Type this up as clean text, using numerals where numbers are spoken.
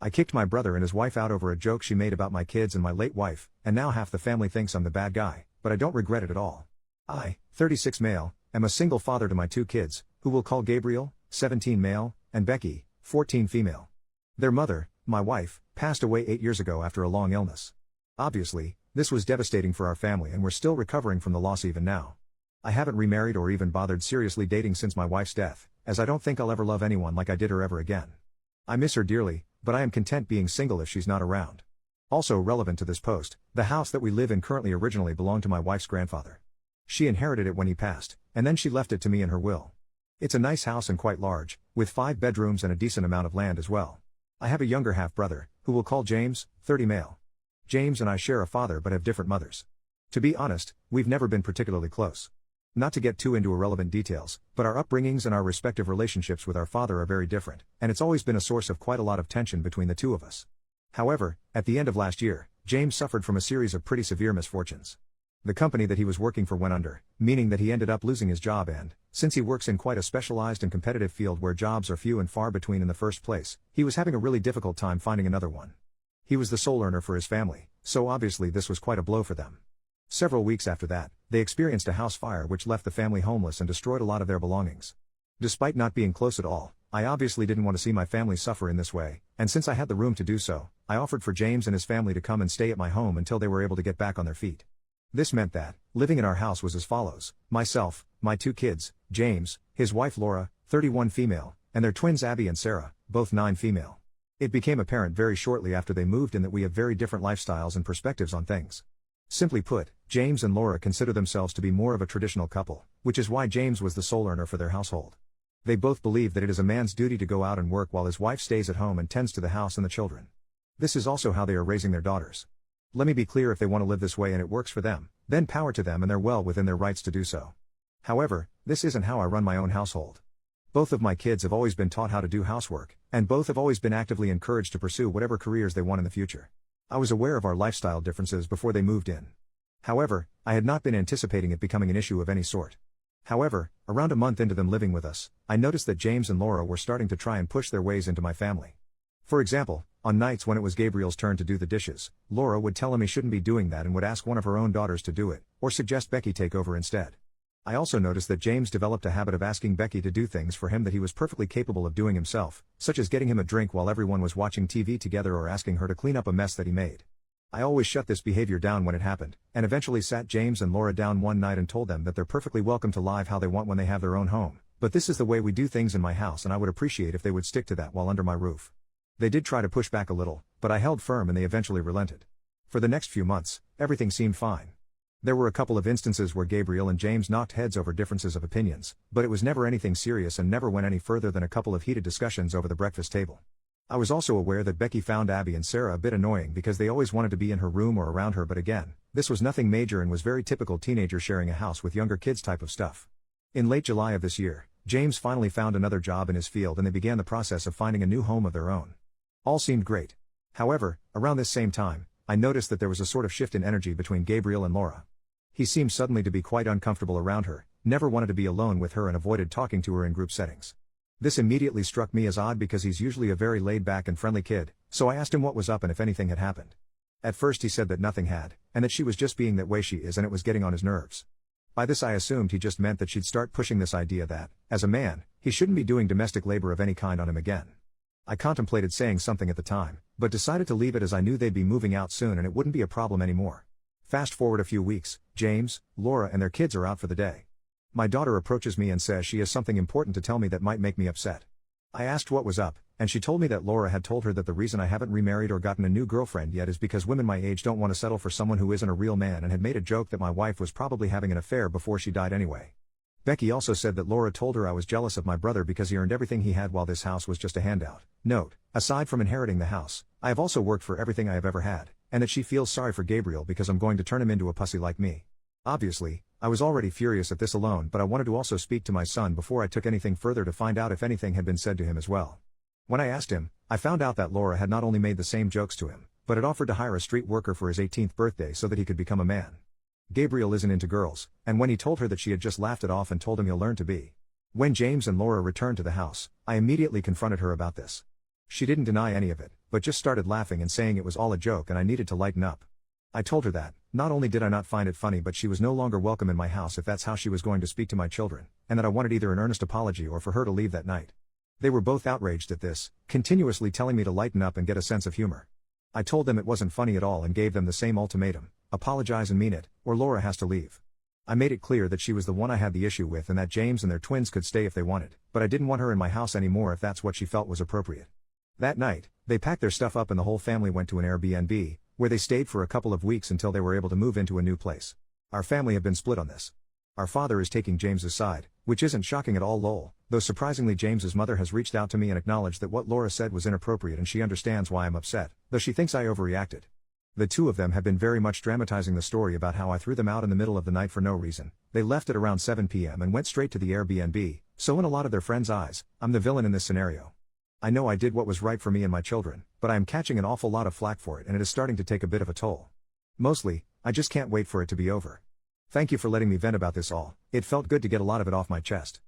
I kicked my brother and his wife out over a joke she made about my kids and my late wife, and now half the family thinks I'm the bad guy, but I don't regret it at all. I, 36 male, am a single father to my 2 kids, who we'll call Gabriel, 17 male, and Becky, 14 female. Their mother, my wife, passed away 8 years ago after a long illness. Obviously, this was devastating for our family and we're still recovering from the loss even now. I haven't remarried or even bothered seriously dating since my wife's death, as I don't think I'll ever love anyone like I did her ever again. I miss her dearly, but I am content being single if she's not around. Also relevant to this post, the house that we live in currently originally belonged to my wife's grandfather. She inherited it when he passed, and then she left it to me in her will. It's a nice house and quite large, with 5 bedrooms and a decent amount of land as well. I have a younger half-brother, who we'll call James, 30 male. James and I share a father but have different mothers. To be honest, we've never been particularly close. Not to get too into irrelevant details, but our upbringings and our respective relationships with our father are very different, and it's always been a source of quite a lot of tension between the two of us. However, at the end of last year, James suffered from a series of pretty severe misfortunes. The company that he was working for went under, meaning that he ended up losing his job and, since he works in quite a specialized and competitive field where jobs are few and far between in the first place, he was having a really difficult time finding another one. He was the sole earner for his family, so obviously this was quite a blow for them. Several weeks after that, they experienced a house fire which left the family homeless and destroyed a lot of their belongings. Despite not being close at all, I obviously didn't want to see my family suffer in this way, and since I had the room to do so, I offered for James and his family to come and stay at my home until they were able to get back on their feet. This meant that, living in our house was as follows: myself, my 2 kids, James, his wife Laura, 31 female, and their twins Abby and Sarah, both 9 female. It became apparent very shortly after they moved in that we have very different lifestyles and perspectives on things. Simply put, James and Laura consider themselves to be more of a traditional couple, which is why James was the sole earner for their household. They both believe that it is a man's duty to go out and work while his wife stays at home and tends to the house and the children. This is also how they are raising their daughters. Let me be clear, if they want to live this way and it works for them, then power to them and they're well within their rights to do so. However, this isn't how I run my own household. Both of my kids have always been taught how to do housework, and both have always been actively encouraged to pursue whatever careers they want in the future. I was aware of our lifestyle differences before they moved in. However, I had not been anticipating it becoming an issue of any sort. However, around a month into them living with us, I noticed that James and Laura were starting to try and push their ways into my family. For example, on nights when it was Gabriel's turn to do the dishes, Laura would tell him he shouldn't be doing that and would ask one of her own daughters to do it, or suggest Becky take over instead. I also noticed that James developed a habit of asking Becky to do things for him that he was perfectly capable of doing himself, such as getting him a drink while everyone was watching TV together or asking her to clean up a mess that he made. I always shut this behavior down when it happened, and eventually sat James and Laura down one night and told them that they're perfectly welcome to live how they want when they have their own home, but this is the way we do things in my house and I would appreciate if they would stick to that while under my roof. They did try to push back a little, but I held firm and they eventually relented. For the next few months, everything seemed fine. There were a couple of instances where Gabriel and James knocked heads over differences of opinions, but it was never anything serious and never went any further than a couple of heated discussions over the breakfast table. I was also aware that Becky found Abby and Sarah a bit annoying because they always wanted to be in her room or around her, but again, this was nothing major and was very typical teenager sharing a house with younger kids type of stuff. In late July of this year, James finally found another job in his field and they began the process of finding a new home of their own. All seemed great. However, around this same time, I noticed that there was a sort of shift in energy between Gabriel and Laura. He seemed suddenly to be quite uncomfortable around her, never wanted to be alone with her and avoided talking to her in group settings. This immediately struck me as odd because he's usually a very laid-back and friendly kid, so I asked him what was up and if anything had happened. At first he said that nothing had, and that she was just being that way she is and it was getting on his nerves. By this I assumed he just meant that she'd start pushing this idea that, as a man, he shouldn't be doing domestic labor of any kind on him again. I contemplated saying something at the time, but decided to leave it as I knew they'd be moving out soon and it wouldn't be a problem anymore. Fast forward a few weeks, James, Laura and their kids are out for the day. My daughter approaches me and says she has something important to tell me that might make me upset. I asked what was up, and she told me that Laura had told her that the reason I haven't remarried or gotten a new girlfriend yet is because women my age don't want to settle for someone who isn't a real man, and had made a joke that my wife was probably having an affair before she died anyway. Becky also said that Laura told her I was jealous of my brother because he earned everything he had while this house was just a handout. Note, aside from inheriting the house, I have also worked for everything I have ever had, and that she feels sorry for Gabriel because I'm going to turn him into a pussy like me. Obviously, I was already furious at this alone, but I wanted to also speak to my son before I took anything further to find out if anything had been said to him as well. When I asked him, I found out that Laura had not only made the same jokes to him, but had offered to hire a street worker for his 18th birthday so that he could become a man. Gabriel isn't into girls, and when he told her that, she had just laughed it off and told him he'll learn to be. When James and Laura returned to the house, I immediately confronted her about this. She didn't deny any of it, but just started laughing and saying it was all a joke and I needed to lighten up. I told her that, not only did I not find it funny but she was no longer welcome in my house if that's how she was going to speak to my children, and that I wanted either an earnest apology or for her to leave that night. They were both outraged at this, continuously telling me to lighten up and get a sense of humor. I told them it wasn't funny at all and gave them the same ultimatum: apologize and mean it, or Laura has to leave. I made it clear that she was the one I had the issue with and that James and their twins could stay if they wanted, but I didn't want her in my house anymore if that's what she felt was appropriate. That night, they packed their stuff up and the whole family went to an Airbnb, where they stayed for a couple of weeks until they were able to move into a new place. Our family have been split on this. Our father is taking James's side, which isn't shocking at all lol, though surprisingly James's mother has reached out to me and acknowledged that what Laura said was inappropriate and she understands why I'm upset, though she thinks I overreacted. The two of them have been very much dramatizing the story about how I threw them out in the middle of the night for no reason. They left at around 7 p.m. and went straight to the Airbnb, so in a lot of their friends' eyes, I'm the villain in this scenario. I know I did what was right for me and my children, but I am catching an awful lot of flack for it and it is starting to take a bit of a toll. Mostly, I just can't wait for it to be over. Thank you for letting me vent about this all. It felt good to get a lot of it off my chest.